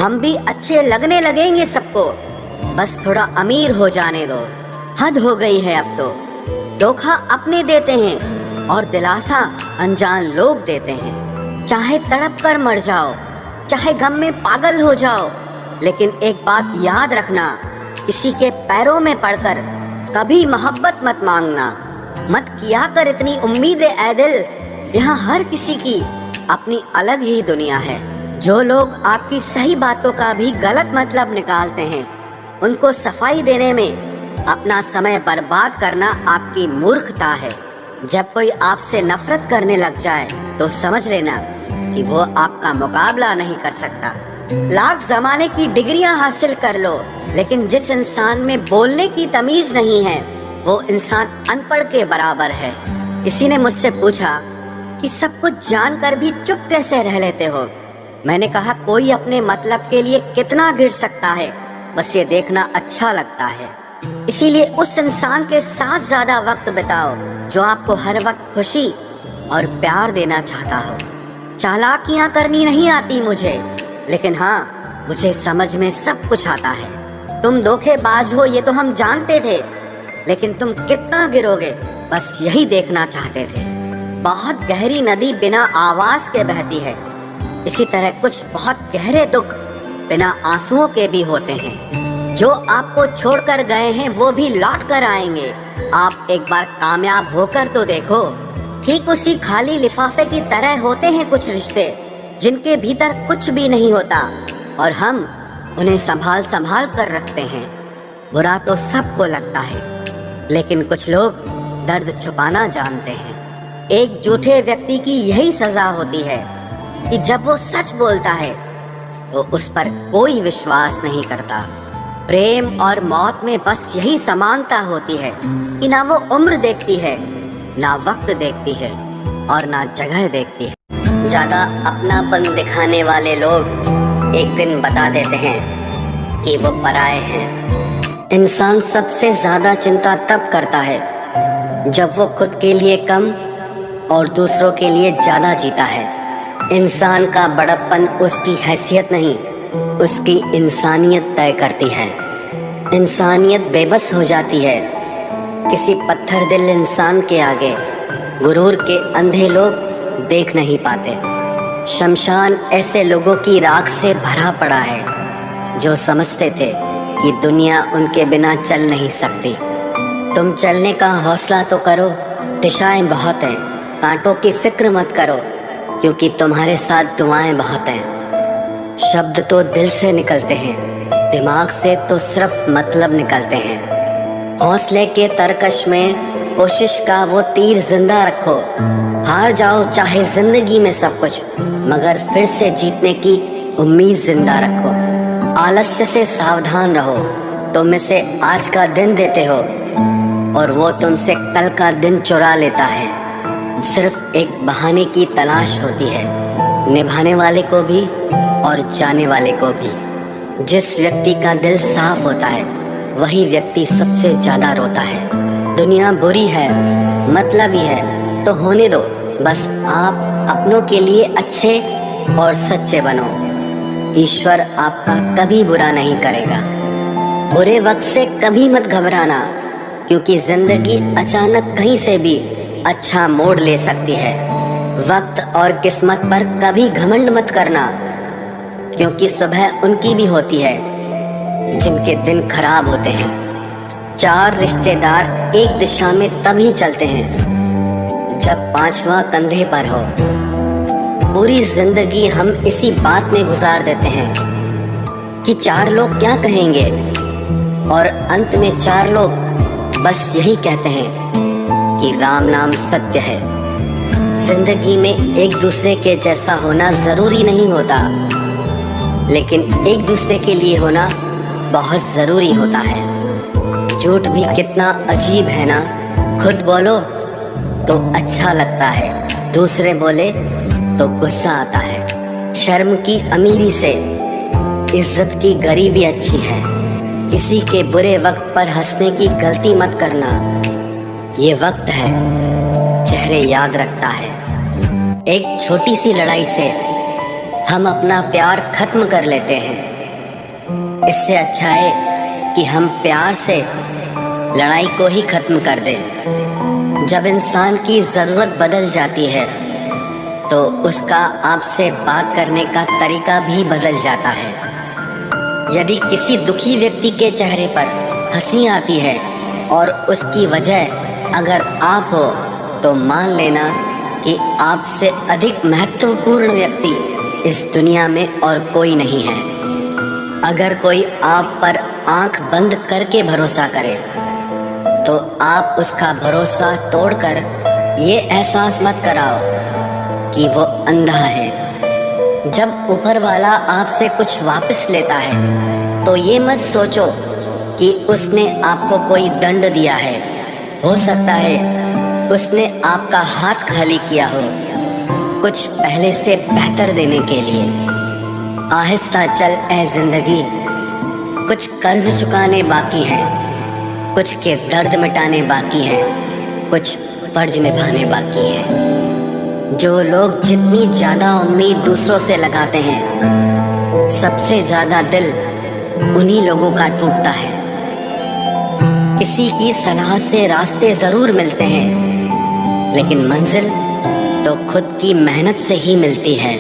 हम भी अच्छे लगने लगेंगे सबको, बस थोड़ा अमीर हो जाने दो। हद हो गई है अब तो। धोखा अपने देते हैं और दिलासा अनजान लोग देते हैं। चाहे तड़प कर मर जाओ, चाहे गम में पागल हो जाओ, लेकिन एक बात याद रखना, किसी के पैरों में पड़कर कभी मोहब्बत मत मांगना। मत किया कर इतनी उम्मीदें ऐ दिल, यहाँ हर किसी की अपनी अलग ही दुनिया है। जो लोग आपकी सही बातों का भी गलत मतलब निकालते हैं, उनको सफाई देने में अपना समय बर्बाद करना आपकी मूर्खता है। जब कोई आपसे नफरत करने लग जाए तो समझ लेना कि वो आपका मुकाबला नहीं कर सकता। लाख जमाने की डिग्रियां हासिल कर लो, लेकिन जिस इंसान में बोलने की तमीज नहीं है, वो इंसान अनपढ़ के बराबर है। किसी ने मुझसे पूछा कि सब कुछ जानकर भी चुप कैसे रह लेते हो। मैंने कहा, कोई अपने मतलब के लिए कितना गिर सकता है, बस ये देखना अच्छा लगता है। इसीलिए उस इंसान के साथ ज्यादा वक्त बिताओ जो आपको हर वक्त खुशी और प्यार देना चाहता हो। चालाकियां करनी नहीं आती मुझे, लेकिन हाँ, मुझे समझ में सब कुछ आता है। तुम धोखेबाज हो ये तो हम जानते थे, लेकिन तुम कितना गिरोगे बस यही देखना चाहते थे। बहुत गहरी नदी बिना आवाज के बहती है, इसी तरह कुछ बहुत गहरे दुख बिना आंसुओं के भी होते हैं। जो आपको छोड़कर गए हैं वो भी लौट कर आएंगे। आप एक बार कामयाब होकर तो देखो। ठीक उसी खाली लिफाफे की तरह होते हैं कुछ रिश्ते, जिनके भीतर कुछ भी नहीं होता और हम उन्हें संभाल संभाल कर रखते हैं। बुरा तो सबको लगता है, लेकिन कुछ लोग दर्द छुपाना जानते हैं। एक झूठे व्यक्ति की यही सजा होती है कि जब वो सच बोलता है तो उस पर कोई विश्वास नहीं करता। प्रेम और मौत में बस यही समानता होती है कि ना वो उम्र देखती है, ना वक्त देखती है और ना जगह देखती है। ज्यादा अपनापन दिखाने वाले लोग एक दिन बता देते हैं कि वो पराये हैं। इंसान सबसे ज्यादा चिंता तब करता है जब वो खुद के लिए कम और दूसरों के लिए ज्यादा जीता है। इंसान का बड़प्पन उसकी हैसियत नहीं, उसकी इंसानियत तय करती है। इंसानियत बेबस हो जाती है किसी पत्थर दिल इंसान के आगे। गुरूर के अंधे लोग देख नहीं पाते। शमशान ऐसे लोगों की राख से भरा पड़ा है जो समझते थे कि दुनिया उनके बिना चल नहीं सकती। तुम चलने का हौसला तो करो, दिशाएं बहुत हैं, कांटों की फिक्र मत करो, क्योंकि तुम्हारे साथ दुआएं बहुत हैं। शब्द तो दिल से निकलते हैं, दिमाग से तो सिर्फ मतलब निकलते हैं। हौसले के तरकश में कोशिश का वो तीर जिंदा रखो। हार जाओ चाहे जिंदगी में सब कुछ, मगर फिर से जीतने की उम्मीद जिंदा रखो। आलस्य से सावधान रहो। तुम इसे आज का दिन देते हो और वो तुमसे कल का दिन चुरा लेता है। सिर्फ एक बहाने की तलाश होती है, निभाने वाले को भी और जाने वाले को भी। जिस व्यक्ति का दिल साफ होता है वही व्यक्ति सबसे ज्यादा रोता है। दुनिया बुरी है, मतलबी है तो होने दो, बस आप अपनों के लिए अच्छे और सच्चे बनो। ईश्वर आपका कभी बुरा नहीं करेगा। बुरे वक्त से कभी मत घबराना, क्योंकि जिंदगी अचानक कहीं से भी अच्छा मोड़ ले सकती है। वक्त और किस्मत पर कभी घमंड मत करना, क्योंकि सुबह उनकी भी होती है जिनके दिन खराब होते हैं। चार रिश्तेदार एक दिशा में तभी चलते हैं जब पांचवा कंधे पर हो। पूरी जिंदगी हम इसी बात में गुजार देते हैं कि चार लोग क्या कहेंगे, और अंत में चार लोग बस यही कहते हैं कि राम नाम सत्य है। जिंदगी में एक दूसरे के जैसा होना जरूरी नहीं होता, लेकिन एक दूसरे के लिए होना बहुत जरूरी होता है। झूठ भी कितना अजीब है ना, खुद बोलो तो अच्छा लगता है, दूसरे बोले तो गुस्सा आता है। शर्म की अमीरी से इज्जत की गरीबी अच्छी है। किसी के बुरे वक्त पर हंसने की गलती मत करना, ये वक्त है चेहरे याद रखता है। एक छोटी सी लड़ाई से हम अपना प्यार खत्म कर लेते हैं, इससे अच्छा है कि हम प्यार से लड़ाई को ही खत्म कर दें। जब इंसान की ज़रूरत बदल जाती है तो उसका आपसे बात करने का तरीका भी बदल जाता है। यदि किसी दुखी व्यक्ति के चेहरे पर हंसी आती है और उसकी वजह अगर आप हो, तो मान लेना कि आपसे अधिक महत्वपूर्ण व्यक्ति इस दुनिया में और कोई नहीं है। अगर कोई आप पर आंख बंद करके भरोसा करे तो आप उसका भरोसा तोड़कर ये एहसास मत कराओ कि वो अंधा है। जब ऊपर वाला आपसे कुछ वापस लेता है तो ये मत सोचो कि उसने आपको कोई दंड दिया है। हो सकता है उसने आपका हाथ खाली किया हो कुछ पहले से बेहतर देने के लिए। आहिस्ता चल ए जिंदगी, कुछ कर्ज चुकाने बाकी हैं, कुछ के दर्द मिटाने बाकी हैं, कुछ फर्ज निभाने बाकी हैं। जो लोग जितनी ज़्यादा उम्मीद दूसरों से लगाते हैं, सबसे ज़्यादा दिल उन्हीं लोगों का टूटता है। किसी की सलाह से रास्ते ज़रूर मिलते हैं, लेकिन मंजिल तो खुद की मेहनत से ही मिलती है।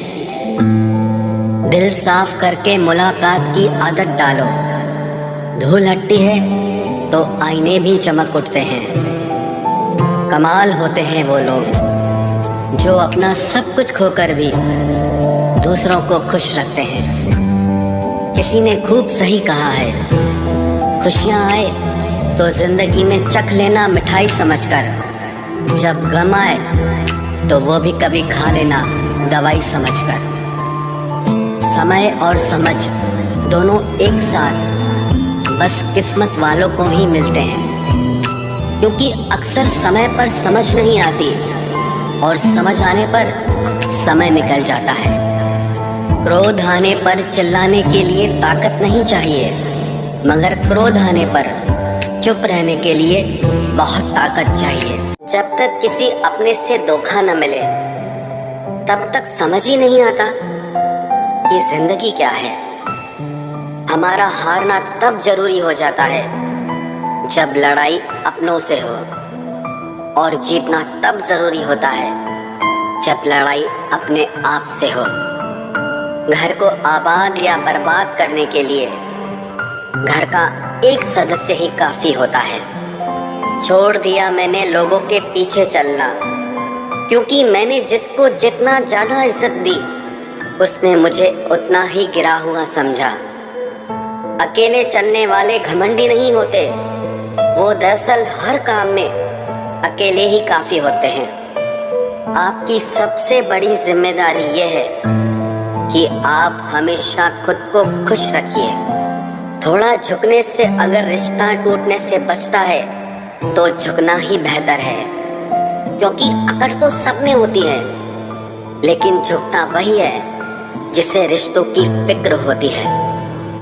दिल साफ करके मुलाकात की आदत डालो। धूल हटती है तो आईने भी चमक उठते हैं। कमाल होते हैं वो लोग जो अपना सब कुछ खोकर भी दूसरों को खुश रखते हैं। किसी ने खूब सही कहा है, खुशियाँ आए तो जिंदगी में चख लेना मिठाई समझकर, जब गम आए तो वो भी कभी खा लेना दवाई समझकर। समय और समझ दोनों एक साथ बस किस्मत वालों को ही मिलते हैं, क्योंकि अक्सर समय पर समझ नहीं आती और समझ आने पर समय निकल जाता है। क्रोध आने पर चिल्लाने के लिए ताकत नहीं चाहिए, मगर क्रोध आने पर चुप रहने के लिए बहुत ताकत चाहिए। जब तक किसी अपने से धोखा न मिले तब तक समझ ही नहीं आता कि जिंदगी क्या है। हमारा हारना तब जरूरी हो जाता है जब लड़ाई अपनों से हो, और जीतना तब जरूरी होता है जब लड़ाई अपने आप से हो। घर को आबाद या बर्बाद करने के लिए घर का एक सदस्य ही काफी होता है। छोड़ दिया मैंने लोगों के पीछे चलना, क्योंकि मैंने जिसको जितना ज्यादा इज्जत दी उसने मुझे उतना ही गिरा हुआ समझा। अकेले चलने वाले घमंडी नहीं होते, वो दरअसल हर काम में अकेले ही काफी होते हैं। आपकी सबसे बड़ी जिम्मेदारी ये है कि आप हमेशा खुद को खुश रखिए। थोड़ा झुकने से अगर रिश्ता टूटने से बचता है तो झुकना ही बेहतर है, क्योंकि अकड़ तो सब में होती है, लेकिन झुकता वही है जिसे रिश्तों की फिक्र होती है।